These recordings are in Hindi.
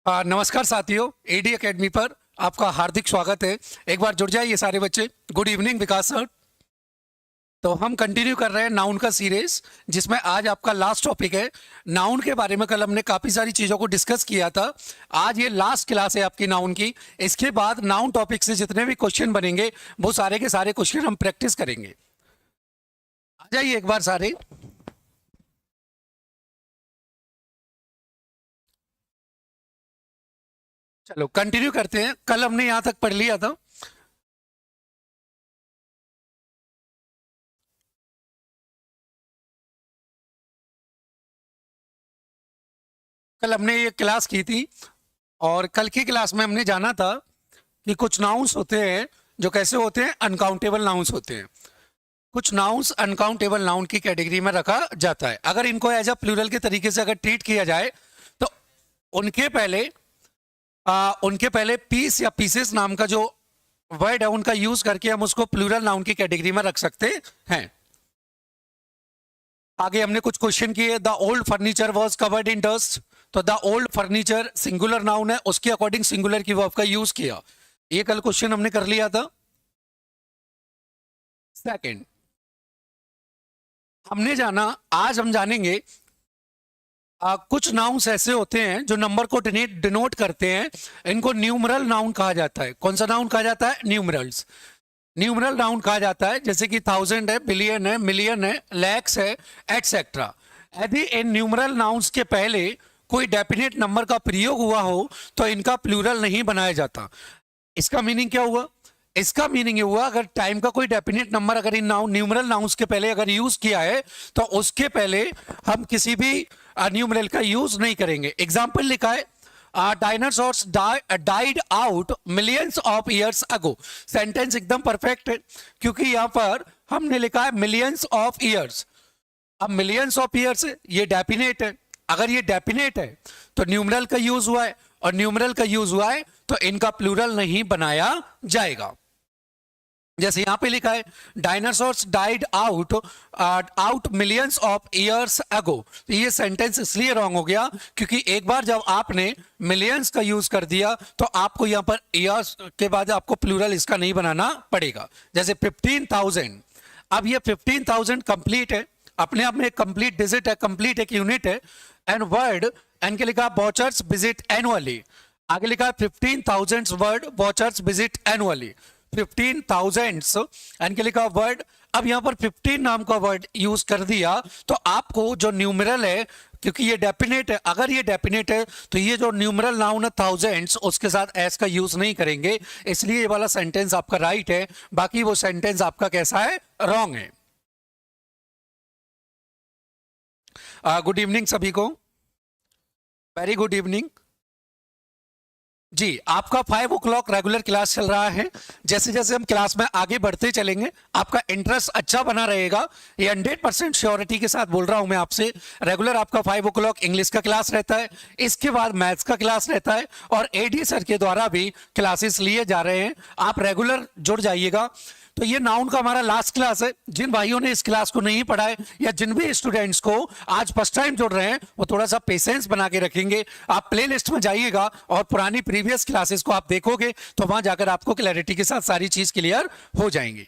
नमस्कार साथियों, एडी एकेडमी पर आपका हार्दिक स्वागत है। एक बार जुड़ जाइए सारे बच्चे। गुड इवनिंग विकास सर। तो हम कंटिन्यू कर रहे हैं नाउन का सीरीज, जिसमें आज आपका लास्ट टॉपिक है नाउन के बारे में। कल हमने काफ़ी सारी चीज़ों को डिस्कस किया था। आज ये लास्ट क्लास है आपकी नाउन की। इसके बाद नाउन टॉपिक से जितने भी क्वेश्चन बनेंगे वो सारे के सारे क्वेश्चन हम प्रैक्टिस करेंगे। आ जाइए एक बार सारे। चलो कंटिन्यू करते हैं। कल हमने यहां तक पढ़ लिया था। कल हमने ये क्लास की थी और कल की क्लास में हमने जाना था कि कुछ नाउन्स होते हैं जो कैसे होते हैं, अनकाउंटेबल नाउन्स होते हैं। कुछ नाउन्स अनकाउंटेबल नाउन की कैटेगरी में रखा जाता है। अगर इनको एज अ प्लूरल के तरीके से अगर ट्रीट किया जाए तो उनके पहले पीस या पीसेस नाम का जो वर्ड है उनका यूज करके हम उसको प्लूरल नाउन की कैटेगरी में रख सकते हैं। आगे हमने कुछ क्वेश्चन किए। The old furniture was covered in dust. तो the old furniture singular noun है, उसके अकॉर्डिंग सिंगुलर की वर्ब का यूज किया। ये कल क्वेश्चन हमने कर लिया था। सेकंड हमने जाना, आज हम जानेंगे कुछ नाउन्स ऐसे होते हैं जो नंबर को डिनोट करते हैं। इनको न्यूमरल नाउन कहा जाता है। कौन सा नाउन कहा जाता है? न्यूमरल्स। न्यूमरल नाउन कहा जाता है, जैसे कि 1000 है, बिलियन है, मिलियन है, लैक्स है, एटसेट्रा। यदि इन न्यूमरल नाउन्स के पहले कोई डेफिनेट नंबर का प्रयोग हुआ हो तो इनका प्लूरल नहीं बनाया जाता। इसका मीनिंग क्या हुआ? इसका मीनिंग ये हुआ, अगर टाइम का कोई डेफिनेट नंबर अगर इन न्यूमरल नाउन्स के पहले अगर यूज किया है तो उसके पहले हम किसी भी न्यूमरल का यूज नहीं करेंगे। एग्जाम्पल लिखा है, dinosaurs died out millions of years ago. Sentence एकदम परफेक्ट है, क्योंकि यहां पर हमने लिखा है मिलियंस ऑफ ईयर्स। अब मिलियंस ऑफ ईयर्स ये डेफिनेट है। अगर ये डेफिनेट है तो न्यूमरल का यूज हुआ है, और न्यूमरल का यूज हुआ है तो इनका प्लूरल नहीं बनाया जाएगा। जैसे यहां पे लिखा है dinosaurs died out millions of years ago. तो ये सेंटेंस इसलिए रॉन्ग हो गया क्योंकि एक बार जब आपने मिलियंस का यूज कर दिया तो आपको यहां पर ईयर्स के बाद आपको प्लूरल इसका नहीं बनाना पड़ेगा। जैसे 15,000। अब ये 15,000 कंप्लीट है, अपने आप में एक कंप्लीट डिजिट है, कंप्लीट एक यूनिट है। एंड वर्ड एन के लिखा वॉचर्स विजिट एनुअली। आगे लिखा है 15,000 वर्ड वॉचर्स विजिट एनुअली। 15,000 एन के लिखा वर्ड। अब यहां पर 15 नाम का वर्ड यूज कर दिया तो आपको जो न्यूमरल है, क्योंकि ये डेफिनेट है, अगर ये डेफिनेट है तो ये जो न्यूमरल नाउन है थाउजेंड्स, उसके साथ एस का यूज नहीं करेंगे। इसलिए ये वाला सेंटेंस आपका राइट है, बाकी वो सेंटेंस आपका कैसा है? रॉन्ग है। गुड इवनिंग सभी को, वेरी गुड इवनिंग जी। आपका 5 o'clock रेगुलर क्लास चल रहा है। जैसे जैसे हम क्लास में आगे बढ़ते चलेंगे आपका इंटरेस्ट अच्छा बना रहेगा, ये 100% श्योरिटी के साथ बोल रहा हूं मैं आपसे। रेगुलर आपका 5 o'clock इंग्लिश का क्लास रहता है, इसके बाद मैथ्स का क्लास रहता है, और एडी सर के द्वारा भी क्लासेस लिए जा रहे हैं। आप रेगुलर जुड़ जाइएगा। तो ये नाउन का हमारा लास्ट क्लास है। जिन भाइयों ने इस क्लास को नहीं पढ़ा है या जिन भी स्टूडेंट्स को आज फर्स्ट टाइम जुड़ रहे हैं वो थोड़ा सा पेशेंस बना के रखेंगे। आप प्लेलिस्ट में जाइएगा और पुरानी प्रीवियस क्लासेस को आप देखोगे तो वहां जाकर आपको क्लैरिटी के साथ सारी चीज क्लियर हो जाएंगी।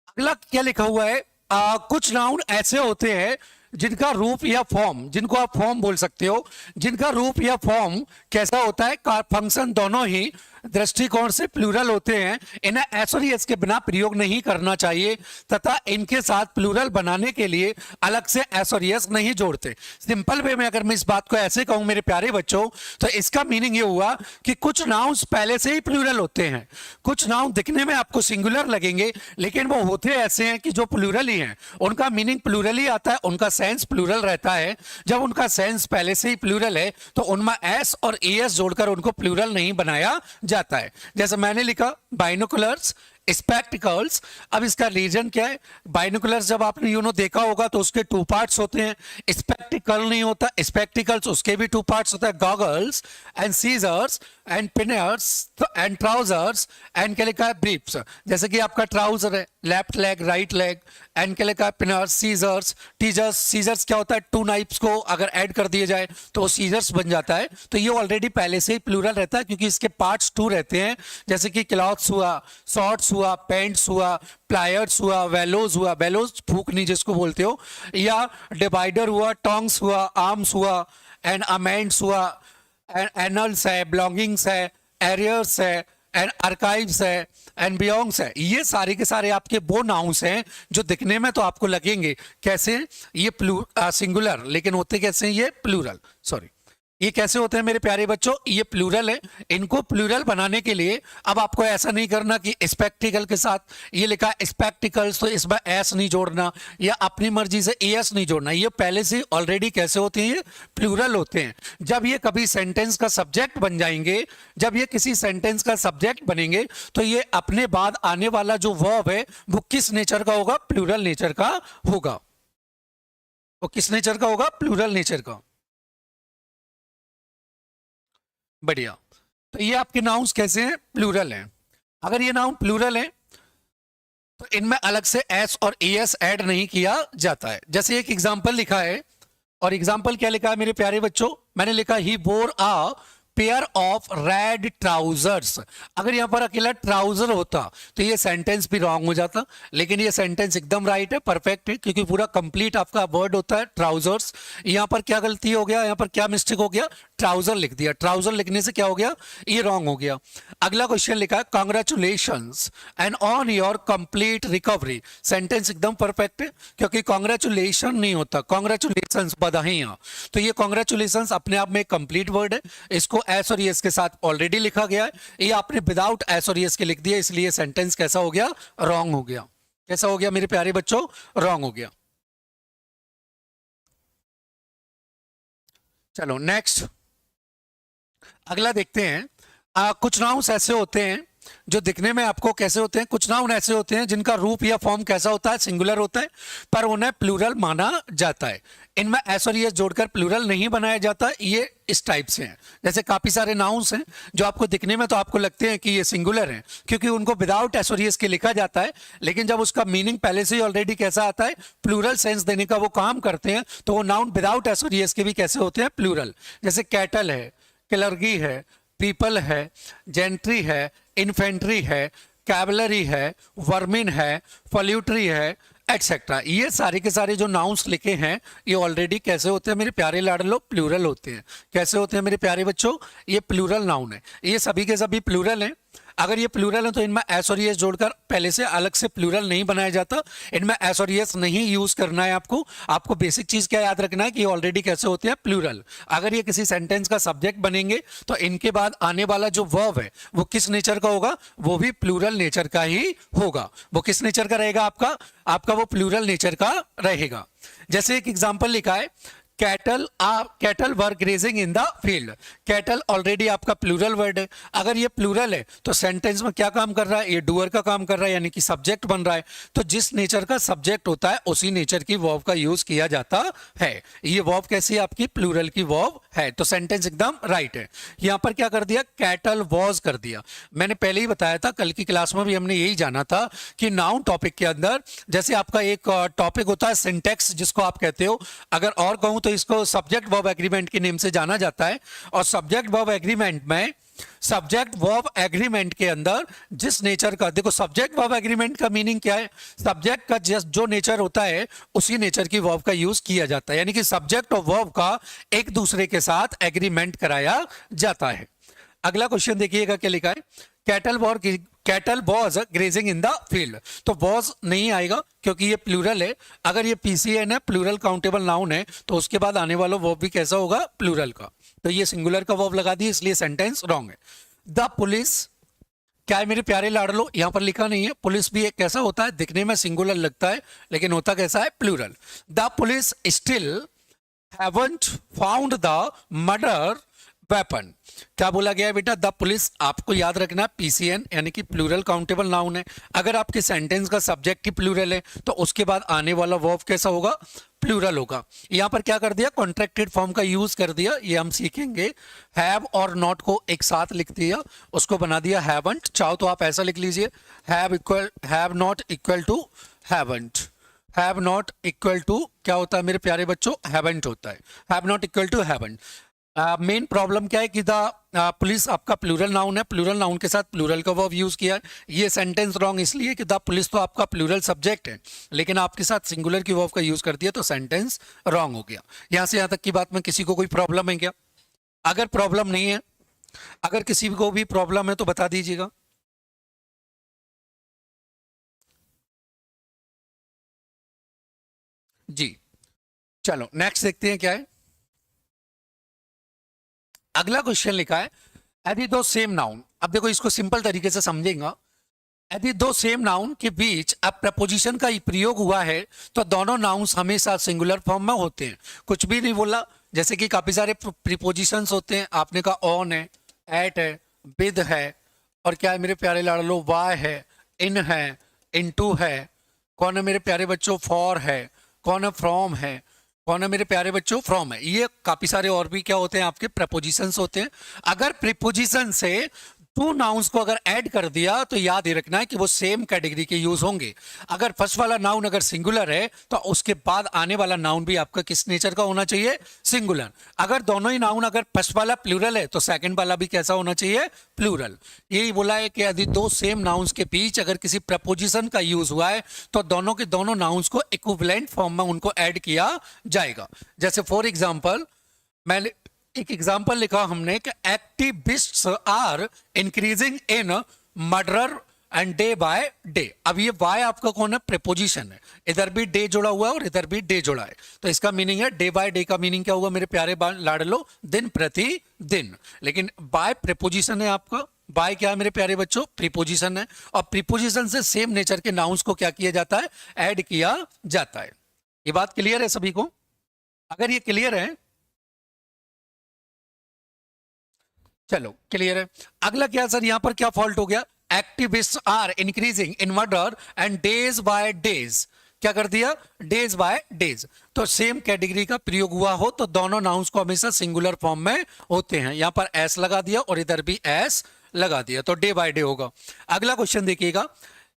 अगला क्या लिखा हुआ है? कुछ नाउन ऐसे होते हैं जिनका रूप या फॉर्म, जिनको आप फॉर्म बोल सकते हो, जिनका रूप या फॉर्म कैसा होता है, फंक्शन दोनों ही दृष्टिकोण से प्लूरल होते हैं। इन्हें एस और एस के बिना प्रयोग नहीं करना चाहिए तथा इनके साथ प्लूरल बनाने के लिए अलग से एस और एस नहीं जोड़ते। सिंपल वे में अगर मैं इस बात को ऐसे कहूं मेरे प्यारे बच्चों, तो इसका मीनिंग ये हुआ कि कुछ नाउन्स पहले से ही प्लूरल होते हैं। कुछ नाउन दिखने में आपको सिंगुलर लगेंगे लेकिन वो होते ऐसे हैं कि जो प्लूरल ही हैं, उनका मीनिंग प्लूरल ही आता है, उनका सेंस प्लूरल रहता है। जब उनका सेंस पहले से ही प्लूरल है तो उनमें एस और एस जोड़कर उनको प्लूरल नहीं बनाया जाता है। जैसे मैंने लिखा बाइनोकुलर्स, स्पेक्टिकल्स। अब इसका रीजन क्या है? बाइनोकुलर्स जब आपने देखा होगा तो उसके 2 पार्ट्स होते हैं। स्पेक्टिकल नहीं होता, स्पेक्टिकल्स उसके भी 2 पार्ट्स होता है। Goggles and scissors and pinners and trousers, and क्या लिखा है ब्रीफ्स। जैसे कि आपका ट्राउजर है, left leg right leg, and क्या लिखा है पिनर्स, सीजर्स, टीजर्स। सीजर्स क्या होता है, टू नाइफ्स को अगर ऐड कर दिए जाए तो वो सीजर्स बन जाता है। तो ये ऑलरेडी पहले से ही प्लूरल रहता है क्योंकि इसके पार्ट्स टू रहते हैं, जैसे कि क्लॉथ्स हुआ, शॉर्ट्स हुआ, पैंट्स हुआ, प्लायर्स हुआ, वेलोज हुआ, वेलोज फूकनी जिसको बोलते हो, या डिवाइडर हुआ, टोंग्स हुआ, आर्म्स हुआ, एंड अमेंड्स हुआ, एनल्स है, बिलोंगिंग्स है, एरियर्स है, एंड आर्काइव्स है, एंड बियोंग्स है। ये सारे के सारे आपके वो नाउंस हैं जो दिखने में तो आपको लगेंगे कैसे ये सिंगुलर, लेकिन होते कैसे हैं ये प्लूरल। सॉरी, ये कैसे होते हैं मेरे प्यारे बच्चों, ये प्लूरल है। इनको प्लूरल बनाने के लिए अब आपको ऐसा नहीं करना कि स्पेक्टिकल के साथ ये लिखा है स्पेक्टिकल्स तो इसमें एस नहीं जोड़ना या अपनी मर्जी से एस नहीं जोड़ना। ये पहले से ऑलरेडी कैसे होते हैं, ये प्लूरल होते हैं। जब ये कभी सेंटेंस का सब्जेक्ट बन जाएंगे, जब ये किसी सेंटेंस का सब्जेक्ट बनेंगे, तो ये अपने बाद आने वाला जो वर्ब है वो किस नेचर का होगा, प्लूरल नेचर का होगा। वो किस नेचर का होगा, प्लूरल नेचर का। बढ़िया। तो ये आपके नाउन्स कैसे हैं, प्लूरल हैं। अगर ये नाउन प्लूरल है तो इनमें अलग से एस और एस ऐड नहीं किया जाता है। जैसे एक एग्जांपल लिखा है, और एग्जांपल क्या लिखा है मेरे प्यारे बच्चों, मैंने लिखा ही bore a pair of red trousers. अगर यहां पर अकेला ट्राउजर होता तो ये सेंटेंस भी रॉन्ग हो जाता, लेकिन ये सेंटेंस एकदम राइट है, परफेक्ट है, क्योंकि पूरा कंप्लीट आपका वर्ड होता है ट्राउजर्स। यहां पर क्या गलती हो गया, यहां पर क्या मिस्टेक हो गया, ट्राउजर लिख दिया। ट्राउजर लिखने से क्या हो गया, ये रॉन्ग हो गया। अगला क्वेश्चन लिखा है congratulations and on your complete recovery. Sentence एकदम परफेक्ट है, क्योंकि कॉन्ग्रेचुलेशन नहीं होता, कॉन्ग्रेचुलेशंस, बधाइयां। तो ये कॉन्ग्रेचुलेशंस अपने आप में कंप्लीट वर्ड है, इसको एस और एस के साथ ऑलरेडी लिखा गया है। ये आपने विदाउट एस और एस के लिख दिया, इसलिए सेंटेंस कैसा हो गया, रॉन्ग हो गया। कैसा हो गया मेरे प्यारे बच्चों, रॉन्ग हो गया। चलो नेक्स्ट, अगला देखते हैं। कुछ नाउन्स ऐसे होते हैं जो दिखने में आपको कैसे होते हैं, कुछ नाउन ऐसे होते हैं जिनका रूप या फॉर्म कैसा होता है, सिंगुलर होता है, पर उन्हें प्लूरल माना जाता है। इनमें एस और एस जोड़कर प्लूरल नहीं बनाया जाता। ये इस टाइप से हैं। जैसे काफी सारे नाउन्स हैं जो आपको दिखने में तो आपको लगते हैं कि ये सिंगुलर हैं, क्योंकि उनको विदाउट एस और एस के लिखा जाता है, लेकिन जब उसका मीनिंग पहले से ही ऑलरेडी कैसा आता है, प्लूरल सेंस देने का वो काम करते हैं, तो वो नाउन विदाउट एस और एस के भी कैसे होते हैं, प्लूरल। जैसे कैटल है, क्लर्गी है, पीपल है, जेंट्री है, इन्फेंट्री है, कैवलरी है, वर्मिन है, पॉल्यूट्री है, एक्सेट्रा। ये सारे के सारे जो नाउन्स लिखे हैं ये ऑलरेडी कैसे होते हैं मेरे प्यारे लाडलो, प्लूरल होते हैं। कैसे होते हैं मेरे प्यारे बच्चों, ये प्लूरल नाउन है, ये सभी के सभी प्लूरल हैं। अगर ये प्लूरल है तो इनमें एस और एस जोड़कर पहले से अलग से प्लूरल नहीं बनाया जाता। इनमें एस और एस नहीं यूज करना है आपको। आपको बेसिक चीज क्या याद रखना है कि ये ऑलरेडी कैसे होते हैं, प्लूरल। अगर ये किसी सेंटेंस का सब्जेक्ट बनेंगे तो इनके बाद आने वाला जो वर्ब है वो किस नेचर का होगा, वो भी प्लूरल नेचर का ही होगा। वो किस नेचर का रहेगा, आपका वो प्लूरल नेचर का रहेगा। जैसे एक एग्जाम्पल लिखा है, cattle were grazing in the field. Cattle already आपका प्लूरल वर्ड है। अगर ये प्लूरल है तो सेंटेंस में क्या काम कर रहा है, ये डूअर का काम कर रहा है, यानी कि सब्जेक्ट बन रहा है। तो जिस नेचर का सब्जेक्ट होता है उसी नेचर की वर्ब का यूज किया जाता है। ये वर्ब कैसी है, आपकी प्लूरल की वर्ब है, तो सेंटेंस एकदम राइट है। यहां पर क्या कर दिया, कैटल वॉज कर दिया। मैंने पहले ही बताया था, कल की क्लास में भी हमने यही जाना था कि नाउन टॉपिक के अंदर जैसे आपका एक टॉपिक होता है सिंटेक्स, जिसको आप कहते हो, अगर और कहूं तो इसको सब्जेक्ट वर्ब एग्रीमेंट के नेम से जाना जाता है। और सब्जेक्ट वर्ब एग्रीमेंट में, सब्जेक्ट वर्ब एग्रीमेंट के अंदर जिस नेचर का, देखो सब्जेक्ट वर्ब एग्रीमेंट का मीनिंग क्या है, सब्जेक्ट का जो नेचर होता है उसी नेचर की वर्ब का यूज किया जाता है, यानी कि सब्जेक्ट और वर्ब का एक दूसरे के साथ एग्रीमेंट कराया जाता है। अगला क्वेश्चन देखिएगा क्या लिखा है, cattle was grazing in the field. तो वॉज नहीं आएगा क्योंकि ये प्लूरल है। अगर ये पीसीएन है, प्लूरल काउंटेबल नाउन है, तो उसके बाद आने वाला वर्ब भी कैसा होगा, प्लूरल का। तो ये सिंगुलर का वर्ब लगा दिया, इसलिए सेंटेंस रॉन्ग है। द पुलिस, क्या है मेरे प्यारे लाडलो, यहां पर लिखा नहीं है। पुलिस भी एक कैसा होता है, दिखने में सिंगुलर लगता है लेकिन होता कैसा है, plural. The police still haven't found the murder weapon. क्या बोला गया है बेटा, द पुलिस, आपको याद रखना पीसीएन यानी कि प्लूरल काउंटेबल नाउन है। अगर आपके सेंटेंस का सब्जेक्ट ही प्लूरल है तो उसके बाद आने वाला वर्ब कैसा होगा, प्लूरल होगा। यहां पर क्या कर दिया, कॉन्ट्रैक्टेड फॉर्म का यूज कर दिया, ये हम सीखेंगे। हैव और नॉट को एक साथ लिख दिया, उसको बना दिया हैवंट। चाहो तो आप ऐसा लिख लीजिए, have not equal to haven't. Have not equal to क्या होता है मेरे प्यारे बच्चों, हैवंट होता है। Have not equal to haven't. Main problem क्या है कि द पुलिस आपका प्लूरल नाउन है, प्लूरल नाउन के साथ प्लूरल का वर्ब यूज किया है। ये सेंटेंस रॉन्ग इसलिए कि द पुलिस तो आपका प्लूरल सब्जेक्ट है, लेकिन आपके साथ सिंगुलर की वर्ब का यूज कर दिया तो सेंटेंस रॉन्ग हो गया। यहां से यहां तक की बात में किसी को कोई प्रॉब्लम है क्या? अगर प्रॉब्लम नहीं है, अगर किसी को भी प्रॉब्लम है तो बता दीजिएगा। जी चलो नेक्स्ट देखते हैं क्या है। अगला क्वेश्चन लिखा है, यदि दो सेम नाउन, अब देखो इसको सिंपल तरीके से समझेंगे। यदि दो सेम नाउन के बीच अब प्रपोजिशन का प्रयोग हुआ है तो दोनों नाउन्स हमेशा सिंगुलर फॉर्म में होते हैं। कुछ भी नहीं बोला, जैसे कि काफी सारे प्रीपोजिशंस होते हैं, आपने कहा ऑन है, एट है, विद है, और क्या है मेरे प्यारे लाडलो, वाई है, इन है, इनटू है, कौन है मेरे प्यारे बच्चों, फॉर है, कौन है फ्रॉम है, कौन है मेरे प्यारे बच्चों, फ्रॉम है। ये काफी सारे और भी क्या होते हैं आपके प्रपोजिशंस होते हैं। अगर प्रीपोजिशन से टू नाउन्स को अगर ऐड कर दिया तो याद ही रखना है कि वो सेम कैटेगरी के यूज होंगे। अगर फर्स्ट वाला नाउन अगर सिंगुलर है तो उसके बाद आने वाला नाउन भी आपका किस नेचर का होना चाहिए, सिंगुलर। अगर दोनों ही नाउन अगर फर्स्ट वाला प्लूरल है तो सेकंड वाला भी कैसा होना चाहिए, प्लूरल। यही बोला है कि यदि दो सेम नाउन्स के बीच अगर किसी प्रपोजिशन का यूज हुआ है तो दोनों के दोनों नाउन्स को इक्विवेलेंट फॉर्म में उनको ऐड किया जाएगा। जैसे फॉर एग्जाम्पल, मैं एक एग्जाम्पल लिखा हमने कि activists are increasing in murder and day by day. अब ये बाय आपका कौन है, प्रीपोजिशन है, इधर भी डे जुड़ा हुआ है और इधर भी डे जुड़ा है, तो इसका मीनिंग है डे बाय डे का मीनिंग क्या होगा मेरे प्यारे लाडलो, दिन प्रति दिन। लेकिन बाय प्रीपोजिशन है आपका, बाय क्या है मेरे प्यारे बच्चों, प्रीपोजिशन है, और प्रीपोजिशन से सेम नेचर के नाउन्स को क्या किया जाता है, ऐड किया जाता है। ये बात क्लियर है सभी को? अगर ये क्लियर है, चलो क्लियर है। अगला क्या सर, यहां पर क्या फॉल्ट हो गया, activist are increasing in murder and days by days, क्या कर दिया, डेज बाय डेज। तो सेम कैटेगरी का प्रयोग हुआ हो तो दोनों नाउन्स को हमेशा सिंगुलर फॉर्म में होते हैं। यहां पर एस लगा दिया और इधर भी एस लगा दिया तो डे बाय डे होगा। अगला क्वेश्चन देखिएगा,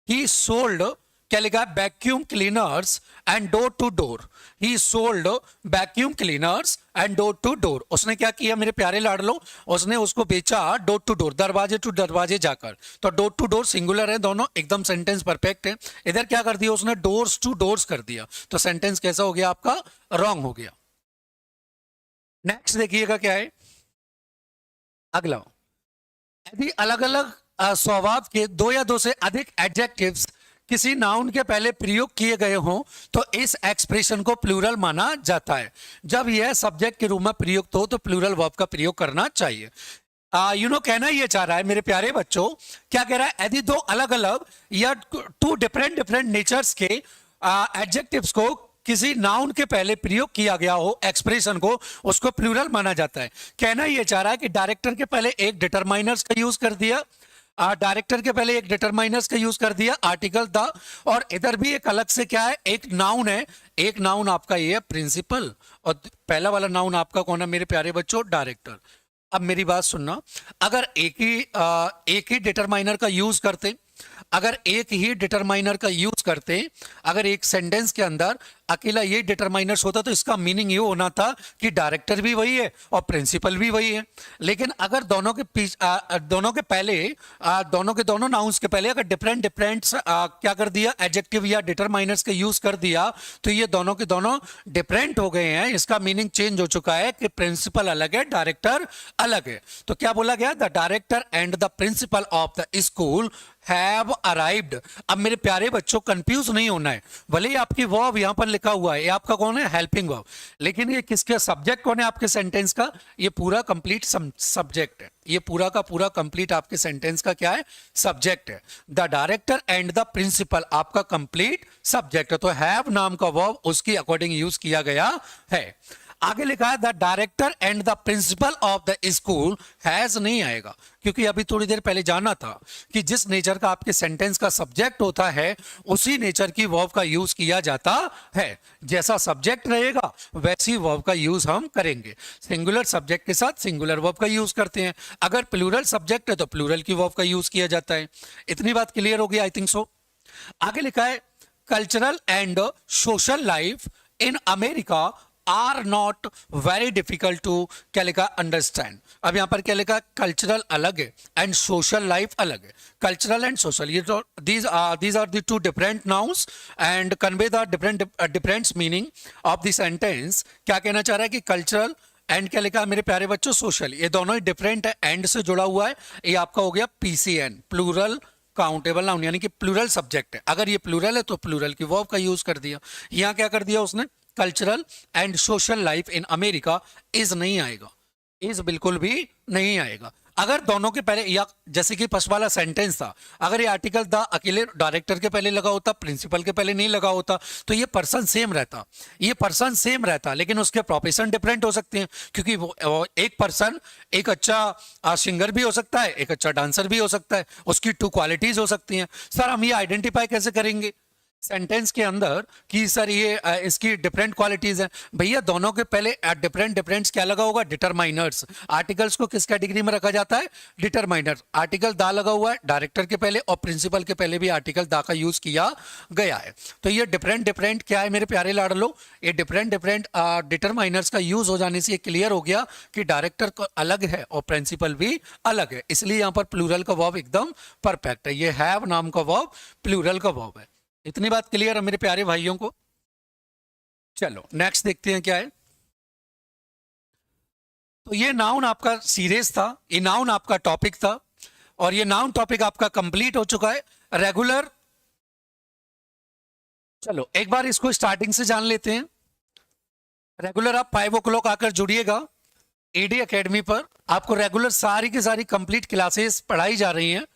ही सोल्ड, क्या लिखा है, vacuum cleaners and door to door. He sold vacuum cleaners and door to door. उसने क्या किया मेरे प्यारे लाडलो, उसने उसको बेचा डोर टू डोर, दरवाजे टू दरवाजे जाकर। तो डोर टू डोर सिंगुलर है, दोनों एकदम सेंटेंस परफेक्ट है। इधर क्या कर दिया उसने, डोर्स टू डोर्स कर दिया, तो सेंटेंस कैसा हो गया आपका, रॉन्ग हो गया। नेक्स्ट देखिएगा क्या है अगला, यदि अलग अलग स्वभाव के दो या दो से अधिक एडजेक्टिव्स किसी नाउन के पहले प्रयोग किए गए हों तो इस एक्सप्रेशन को प्लूरल माना जाता है। जब यह सब्जेक्ट के रूप में प्रयुक्त हो तो प्लूरल वर्ब का प्रयोग करना चाहिए। कहना यह चाह रहा है मेरे प्यारे बच्चों, क्या कह रहा है, यदि दो अलग अलग या टू डिफरेंट डिफरेंट नेचर्स के एडजेक्टिव्स को किसी नाउन के पहले प्रयोग किया गया हो एक्सप्रेशन को, उसको प्लूरल माना जाता है। कहना यह चाह रहा है कि डायरेक्टर के पहले एक डिटरमाइनर्स का यूज कर दिया, डायरेक्टर के पहले एक डिटरमाइनर्स का यूज कर दिया, आर्टिकल द, और इधर भी एक अलग से क्या है, एक नाउन है, एक नाउन आपका ये है प्रिंसिपल, और पहला वाला नाउन आपका कौन है मेरे प्यारे बच्चों, डायरेक्टर। अब मेरी बात सुनना, अगर एक ही डिटरमाइनर का यूज करते, अगर एक ही डिटरमाइनर का यूज करते, अगर एक सेंटेंस के अंदर अकेला ये डिटरमाइनर्स होता तो इसका मीनिंग ये होना था कि डायरेक्टर भी वही है और प्रिंसिपल भी वही है। लेकिन अगर दोनों के पहले दोनों के दोनों नाउन्स के पहले अगर डिफरेंट डिफरेंट क्या कर दिया, एडजेक्टिव या डिटरमाइनर्स का यूज कर दिया तो ये दोनों के दोनों डिफरेंट हो गए हैं, इसका मीनिंग चेंज हो चुका है कि प्रिंसिपल अलग है, डायरेक्टर अलग है। तो क्या बोला गया, the director and the principle of the school have arrived. अब मेरे प्यारे बच्चों कंफ्यूज नहीं होना है, भले ही आपकी वर्ब यहां पर लिखा हुआ है, ये आपका कौन है, हेल्पिंग वर्ब, लेकिन ये किसके सब्जेक्ट कौन है आपके सेंटेंस का, ये पूरा कंप्लीट सब्जेक्ट है, ये पूरा का पूरा कंप्लीट आपके सेंटेंस का क्या है, सब्जेक्ट है। The director and the principal आपका कंप्लीट सब्जेक्ट है, तो हैव नाम का वर्ब उसकी अकॉर्डिंग यूज किया गया है। आगे लिखा है the director and the principle of the school has नहीं आएगा, क्योंकि अभी थोड़ी देर पहले जाना था कि जिस नेचर का आपके सेंटेंस का सब्जेक्ट होता है उसी नेचर की वर्ब का यूज किया जाता है। जैसा सब्जेक्ट रहेगा वैसी वर्ब का यूज हम करेंगे। सिंगुलर सब्जेक्ट के साथ सिंगुलर वर्ब का यूज करते हैं, अगर प्लूरल सब्जेक्ट है तो प्लूरल की वर्ब का यूज किया जाता है। इतनी बात क्लियर होगी आई थिंक सो। आगे लिखा है cultural and social life in America are not very difficult to क्या लिखा अंडरस्टैंड। अब यहां पर क्या लिखा, कल्चरल अलग है एंड सोशल लाइफ अलग है। कल्चरल एंड सोशल, ये तो these are the two different nouns and convey the different meaning of the sentence. क्या कहना चाह रहा है कि कल्चरल एंड क्या लिखा मेरे प्यारे बच्चों सोशल, ये दोनों ही डिफरेंट है, एंड से जुड़ा हुआ है। ये आपका हो गया पीसीएन, प्लूरल काउंटेबल नाउन, यानी कि प्लूरल सब्जेक्ट है। अगर ये प्लूरल है तो प्लूरल की वर्ब का यूज कर दिया। यहां क्या कर दिया उसने, cultural and social life in America is नहीं आएगा, इज बिल्कुल भी नहीं आएगा। अगर दोनों के पहले, या जैसे कि फर्स्ट वाला सेंटेंस था, अगर ये आर्टिकल द अकेले डायरेक्टर के पहले लगा होता, प्रिंसिपल के पहले नहीं लगा होता, तो ये पर्सन सेम रहता, ये पर्सन सेम रहता, लेकिन उसके प्रोफेशन डिफरेंट हो सकते हैं, क्योंकि वो एक पर्सन एक अच्छा सिंगर भी हो सकता है, एक अच्छा डांसर भी हो सकता है, उसकी टू क्वालिटीज हो सकती हैं। सर हम ये आइडेंटिफाई कैसे करेंगे सेंटेंस के अंदर कि सर ये इसकी डिफरेंट क्वालिटीज हैं? भैया दोनों के पहले डिफरेंट क्या लगा होगा, डिटरमाइनर्स। आर्टिकल्स को किस कैटेगरी में रखा जाता है, डिटरमाइनर। आर्टिकल दा लगा हुआ है डायरेक्टर के पहले और प्रिंसिपल के पहले भी आर्टिकल दा का यूज किया गया है। तो ये डिफरेंट क्या है मेरे प्यारे लाडलो, ये डिफरेंट डिटरमाइनर्स का यूज हो जाने से ये क्लियर हो गया कि डायरेक्टर अलग है और प्रिंसिपल भी अलग है, इसलिए यहां पर प्लूरल का वर्ब एकदम परफेक्ट है। ये हैव नाम का वर्ब प्लूरल का वर्ब है। इतनी बात क्लियर है मेरे प्यारे भाइयों को। चलो नेक्स्ट देखते हैं क्या है। तो ये नाउन आपका सीरीज था, ये नाउन आपका टॉपिक था, और ये नाउन टॉपिक आपका कंप्लीट हो चुका है। रेगुलर, चलो एक बार इसको स्टार्टिंग से जान लेते हैं। रेगुलर आप 5 o'clock आकर जुड़िएगा एडी एकेडमी पर, आपको रेगुलर सारी की सारी कंप्लीट क्लासेस पढ़ाई जा रही हैं।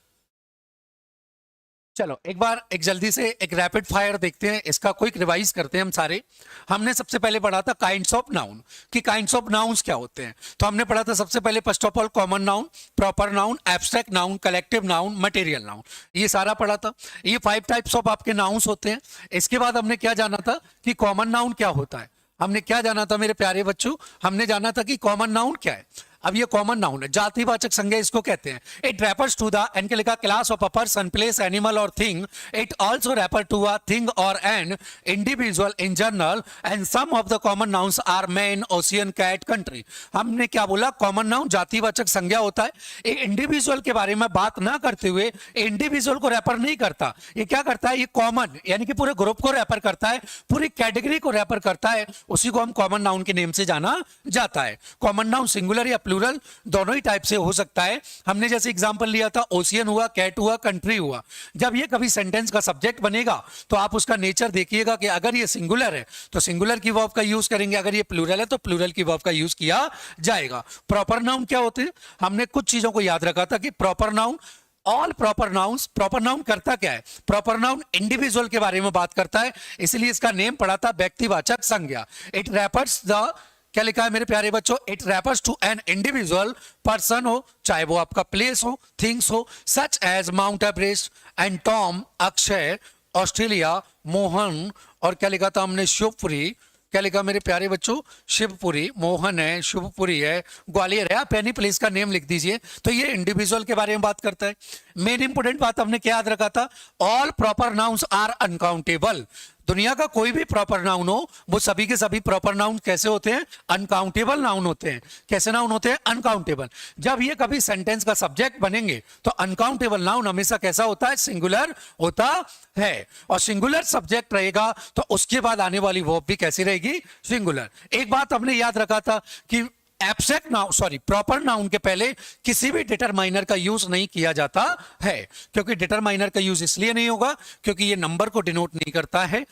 चलो एक बार एक जल्दी से एक रैपिड फायर देखते हैं, इसका क्विक रिवाइज करते हैं हम सारे। हमने सबसे पहले पढ़ा था काइंड्स ऑफ नाउन, कि काइंड्स ऑफ नाउन्स क्या होते हैं। तो हमने पढ़ा था सबसे पहले first of all common noun, proper noun, abstract noun, collective noun, material noun, ये सारा पढ़ा था। ये 5 टाइप्स ऑफ आपके नाउन्स होते हैं। इसके बाद हमने क्या जाना था कि कॉमन नाउन क्या होता है। हमने क्या जाना था मेरे प्यारे बच्चों, हमने जाना था कि कॉमन नाउन क्या है। अब ये कॉमन नाउन है, जातिवाचक संज्ञा इसको कहते हैं। इट रेफर्स टू द एन के लिखा class of a person, place, animal और thing. It also refer to a thing और an individual in general, and some of the common nouns are man, ocean, cat, country. हमने क्या बोला, कॉमन नाउन जातिवाचक संज्ञा होता है। ये इंडिविजुअल के बारे में बात ना करते हुए इंडिविजुअल को रेफर नहीं करता, ये क्या करता है, ये कॉमन यानी कि पूरे ग्रुप को रेफर करता है, पूरी कैटेगरी को रेफर करता है, उसी को हम कॉमन नाउन के नेम से जाना जाता है। कॉमन नाउन सिंगुलर या प्लूरल दोनों ही टाइप से हो सकता है। हमने जैसे एग्जांपल लिया था, ओशियन हुआ, कैट हुआ, कंट्री हुआ। जब ये कभी सेंटेंस का सब्जेक्ट बनेगा तो आप उसका नेचर देखिएगा कि अगर ये सिंगुलर है तो सिंगुलर की वर्ब का यूज करेंगे, अगर ये प्लूरल है तो प्लूरल की वर्ब का यूज किया जाएगा। प्रॉपर नाउन क्या होते हैं, हमने कुछ चीजों को याद रखा था कि proper noun, all proper nouns, proper noun करता क्या है, प्रॉपर नाउन इंडिविजुअल के बारे में बात करता है, इसलिए इसका नेम पड़ा था व्यक्तिवाचक संज्ञा। इट रेफर्स द, क्या लिखा है मेरे प्यारे बच्चों, it refers to an individual person हो, चाहे वो आपका प्लेस हो, थिंग्स हो, such as Mount Everest and Tom, Akshay, Australia, Mohan, और क्या लिखा था हमने, शिवपुरी। क्या लिखा मेरे प्यारे बच्चों, शिवपुरी, मोहन है, शिवपुरी है, ग्वालियर है, आप एनी प्लेस का नेम लिख दीजिए। तो ये इंडिविजुअल के बारे में बात करता है। मेन इंपोर्टेंट बात हमने क्या याद रखा था, all proper nouns are uncountable. दुनिया का कोई भी प्रॉपर नाउन हो, वो सभी के सभी प्रॉपर नाउन कैसे होते हैं, अनकाउंटेबल नाउन होते हैं। कैसे नाउन होते हैं, अनकाउंटेबल। जब ये कभी सेंटेंस का सब्जेक्ट बनेंगे तो अनकाउंटेबल नाउन हमेशा कैसा होता है, सिंगुलर होता है। और सिंगुलर सब्जेक्ट रहेगा तो उसके बाद आने वाली वर्ब भी कैसी रहेगी, सिंगुलर। एक बात हमने याद रखा था कि abstract noun, sorry, proper noun के पहले किसी भी डिटरमाइनर का यूज नहीं किया जाता है, क्योंकि डिटरमाइनर का यूज इसलिए नहीं होगा क्योंकि ये नंबर को डिनोट नहीं करता है।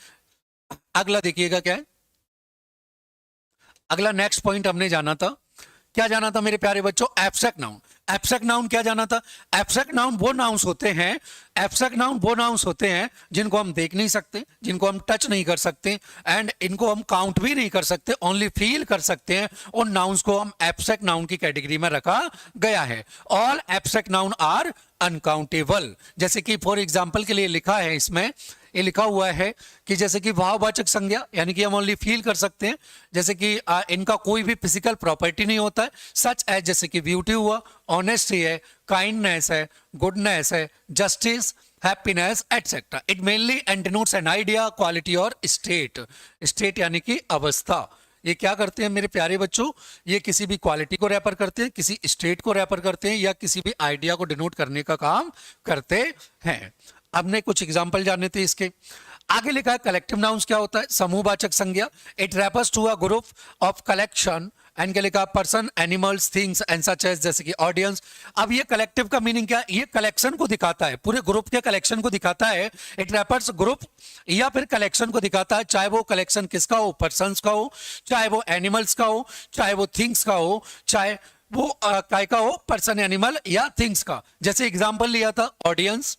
अगला देखिएगा क्या है, अगला नेक्स्ट पॉइंट हमने जाना था क्या जाना था मेरे प्यारे बच्चों? Abstract noun. एब्स्ट्रैक्ट नाउन क्या जाना था? एब्स्ट्रैक्ट नाउन वो नाउन्स होते हैं, एब्स्ट्रैक्ट नाउन वो नाउन्स होते हैं जिनको हम देख नहीं सकते, जिनको हम टच नहीं कर सकते, एंड इनको हम काउंट भी नहीं कर सकते, ओनली फील कर सकते हैं। उन नाउन्स को हम एब्स्ट्रैक्ट नाउन की कैटेगरी में रखा गया है। All abstract noun are uncountable. जैसे कि फॉर एग्जाम्पल के लिए लिखा है, इसमें ये लिखा हुआ है कि जैसे कि भाववाचक संज्ञा, यानी कि हम ओनली फील कर सकते हैं, जैसे कि इनका कोई भी फिजिकल प्रॉपर्टी नहीं होता है, सच एज जैसे कि ब्यूटी हुआ, ऑनेस्टी है, काइंडनेस है, गुडनेस है, justice, happiness etcetera. It mainly and denotes an idea, quality और स्टेट। स्टेट यानी कि अवस्था। ये क्या करते हैं मेरे प्यारे बच्चों? ये किसी भी क्वालिटी को रेफर करते हैं, किसी स्टेट को रेफर करते हैं, या किसी भी आइडिया को डिनोट करने का काम करते हैं। हमने कुछ एग्जाम्पल जाने थे इसके। आगे लिखा है कलेक्टिव नाउन्स क्या होता है? समूहवाचक संज्ञा। It refers to a group of collection, and क्या लिखा? Person, animals, things and such as, जैसे कि ऑडियंस। अब ये कलेक्टिव का मीनिंग क्या है? ये कलेक्शन को दिखाता है, पूरे ग्रुप के कलेक्शन को दिखाता है। इट रेफर्स ग्रुप या फिर कलेक्शन को दिखाता है, चाहे वो कलेक्शन किसका हो? पर्सन्स का हो, चाहे वो एनिमल्स का हो, चाहे वो थिंग्स का हो, चाहे वो काय का हो, पर्सन, एनिमल या थिंग्स का। जैसे एग्जाम्पल लिया था ऑडियंस,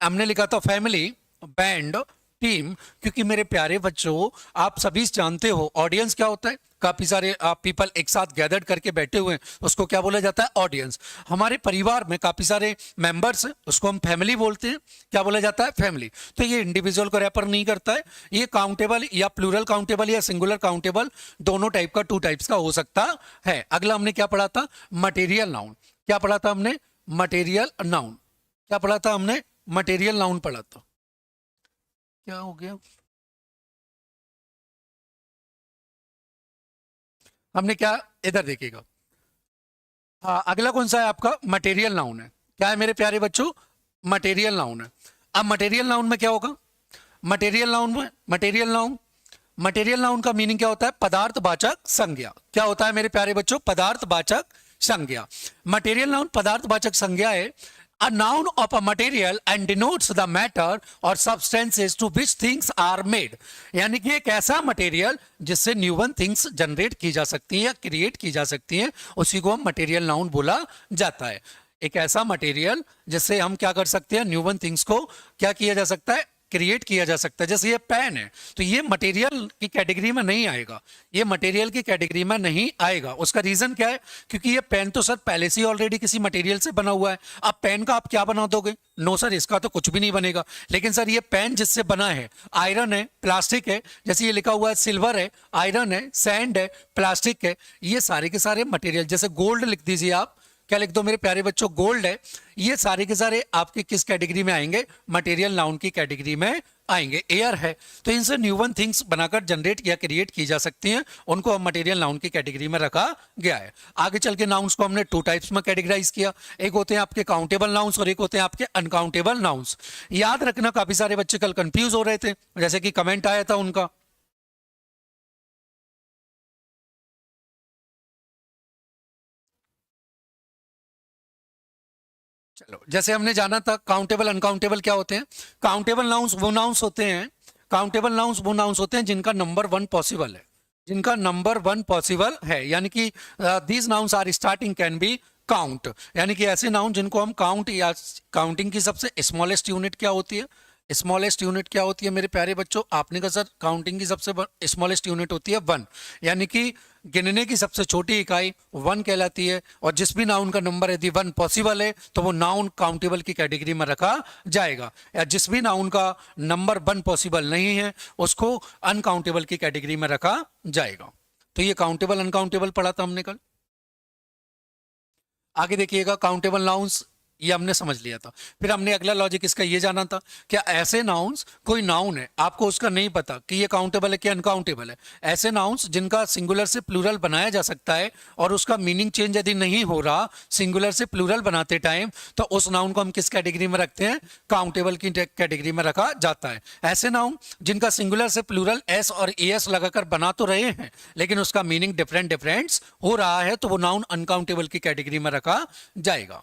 हमने लिखा था फैमिली, बैंड, टीम। क्योंकि मेरे प्यारे बच्चों आप सभी जानते हो ऑडियंस क्या होता है? काफी सारे पीपल एक साथ गैदर्ड करके बैठे हुए हैं, उसको क्या बोला जाता है? ऑडियंस। हमारे परिवार में काफी सारे मेंबर्स हैं, उसको हम फैमिली बोलते हैं। क्या बोला जाता है? फैमिली। तो ये इंडिविजुअल को रेफर नहीं करता है, ये काउंटेबल या प्लूरल काउंटेबल या सिंगुलर काउंटेबल दोनों टाइप का, टू टाइप्स का हो सकता है। अगला हमने क्या पढ़ा था? Material noun. क्या पढ़ा था हमने? Material noun. क्या पढ़ा था हमने? मटेरियल नाउन पढ़ा था। क्या हो गया? हमने क्या, इधर देखिएगा। हाँ, अगला कौन सा है आपका? मटेरियल नाउन है। क्या है मेरे प्यारे बच्चों? मटेरियल नाउन है। अब मटेरियल नाउन में क्या होगा? मटेरियल नाउन में, मटेरियल नाउन का मीनिंग क्या होता है? पदार्थवाचक संज्ञा। क्या होता है मेरे प्यारे बच्चों? पदार्थवाचक संज्ञा। मटेरियल नाउन पदार्थवाचक संज्ञा है। A noun of a material and denotes the matter or substances to which things are made। यानी कि एक ऐसा मटेरियल जिससे न्यूवन थिंग्स जनरेट की जा सकती हैं या क्रिएट की जा सकती हैं, उसी को हम मटेरियल नाउन बोला जाता है। एक ऐसा मटेरियल जिससे हम क्या कर सकते हैं? न्यूवन थिंग्स को क्या किया जा सकता है? क्रिएट किया जा सकता है। जैसे ये पेन है, तो ये मटेरियल की कैटेगरी में नहीं आएगा, ये मटेरियल की कैटेगरी में नहीं आएगा। उसका रीजन क्या है? क्योंकि ये पेन तो सर पहले से ही ऑलरेडी किसी मटेरियल से बना हुआ है। अब पेन का आप क्या बना दोगे? नो सर, इसका तो कुछ भी नहीं बनेगा। लेकिन सर ये पेन जिससे बना है, आयरन है, प्लास्टिक है, जैसे ये लिखा हुआ है सिल्वर है, आयरन है, सैंड है, प्लास्टिक है, ये सारे के सारे मटेरियल। जैसे गोल्ड लिख दीजिए आप, क्या लिख दो मेरे प्यारे बच्चों? गोल्ड है। ये सारे के सारे आपके किस कैटेगरी में आएंगे? मटेरियल नाउन की कैटेगरी में आएंगे। एयर है, तो इनसे न्यूवन थिंग्स बनाकर जनरेट या क्रिएट की जा सकती हैं, उनको हम मटेरियल नाउन की कैटेगरी में रखा गया है। आगे चल के नाउन्स को हमने टू टाइप्स में कैटेगराइज किया। एक होते हैं आपके काउंटेबल नाउन्स और एक होते हैं आपके अनकाउंटेबल नाउन्स। याद रखना, काफी सारे बच्चे कल कंफ्यूज हो रहे थे, जैसे कि कमेंट आया था उनका। चलो, जैसे हमने जाना था काउंटेबल अनकाउंटेबल क्या होते हैं। काउंटेबल नाउन्स वो नाउन्स होते हैं, काउंटेबल नाउन्स वो नाउन्स होते हैं जिनका नंबर 1 पॉसिबल है, जिनका नंबर 1 पॉसिबल है। यानी कि these nouns are starting can be count. यानी कि ऐसे नाउन जिनको हम काउंट, या काउंटिंग की सबसे स्मॉलेस्ट यूनिट क्या होती है? स्मॉलेस्ट यूनिट क्या होती है मेरे प्यारे बच्चों? आपने कहा सर काउंटिंग की सबसे स्मॉलेस्ट यूनिट होती है 1। यानी कि गिनने की सबसे छोटी इकाई 1 कहलाती है। और जिस भी नाउन का नंबर यदि 1 पॉसिबल है तो वो नाउन काउंटेबल की कैटेगरी में रखा जाएगा, या जिस भी नाउन का नंबर 1 पॉसिबल नहीं है उसको अनकाउंटेबल की कैटेगरी में रखा जाएगा। तो ये काउंटेबल अनकाउंटेबल पढ़ा था हमने कल। आगे देखिएगा, काउंटेबल नाउन्स ये हमने समझ लिया था। फिर हमने अगला लॉजिक इसका ये जाना था, क्या ऐसे नाउन्स, कोई नाउन है आपको उसका नहीं पता कि ये काउंटेबल है कि अनकाउंटेबल है, ऐसे नाउन्स जिनका सिंगुलर से प्लूरल बनाया जा सकता है और उसका मीनिंग चेंज यदि नहीं हो रहा सिंगुलर से प्लूरल बनाते टाइम, तो उस नाउन को हम किस कैटेगरी में रखते हैं? काउंटेबल की कैटेगरी में रखा जाता है। ऐसे नाउन जिनका सिंगुलर से प्लूरल एस और एस लगाकर बना तो रहे हैं लेकिन उसका मीनिंग डिफरेंट हो रहा है, तो वो नाउन अनकाउंटेबल की कैटेगरी में रखा जाएगा।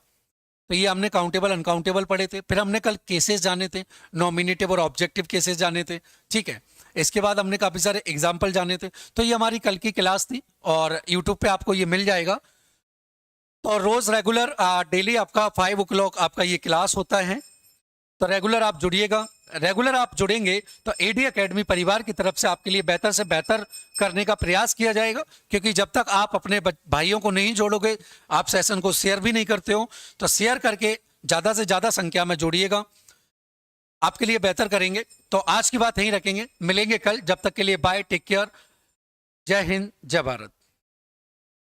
तो ये हमने काउंटेबल अनकाउंटेबल पढ़े थे। फिर हमने कल केसेस जाने थे, नॉमिनेटिव और ऑब्जेक्टिव केसेस जाने थे। ठीक है, इसके बाद हमने काफ़ी सारे एग्जाम्पल जाने थे। तो ये हमारी कल की क्लास थी और यूट्यूब पे आपको ये मिल जाएगा। तो रोज़ रेगुलर डेली आपका 5 o'clock आपका ये क्लास होता है। तो रेगुलर आप जुड़िएगा। रेगुलर आप जुड़ेंगे तो एडी एकेडमी परिवार की तरफ से आपके लिए बेहतर से बेहतर करने का प्रयास किया जाएगा, क्योंकि जब तक आप अपने भाइयों को नहीं जोड़ोगे, आप सेशन को शेयर भी नहीं करते हो, तो शेयर करके ज़्यादा से ज़्यादा संख्या में जोड़िएगा, आपके लिए बेहतर करेंगे। तो आज की बात यहीं रखेंगे, मिलेंगे कल। जब तक के लिए बाय, टेक केयर, जय हिंद, जय भारत।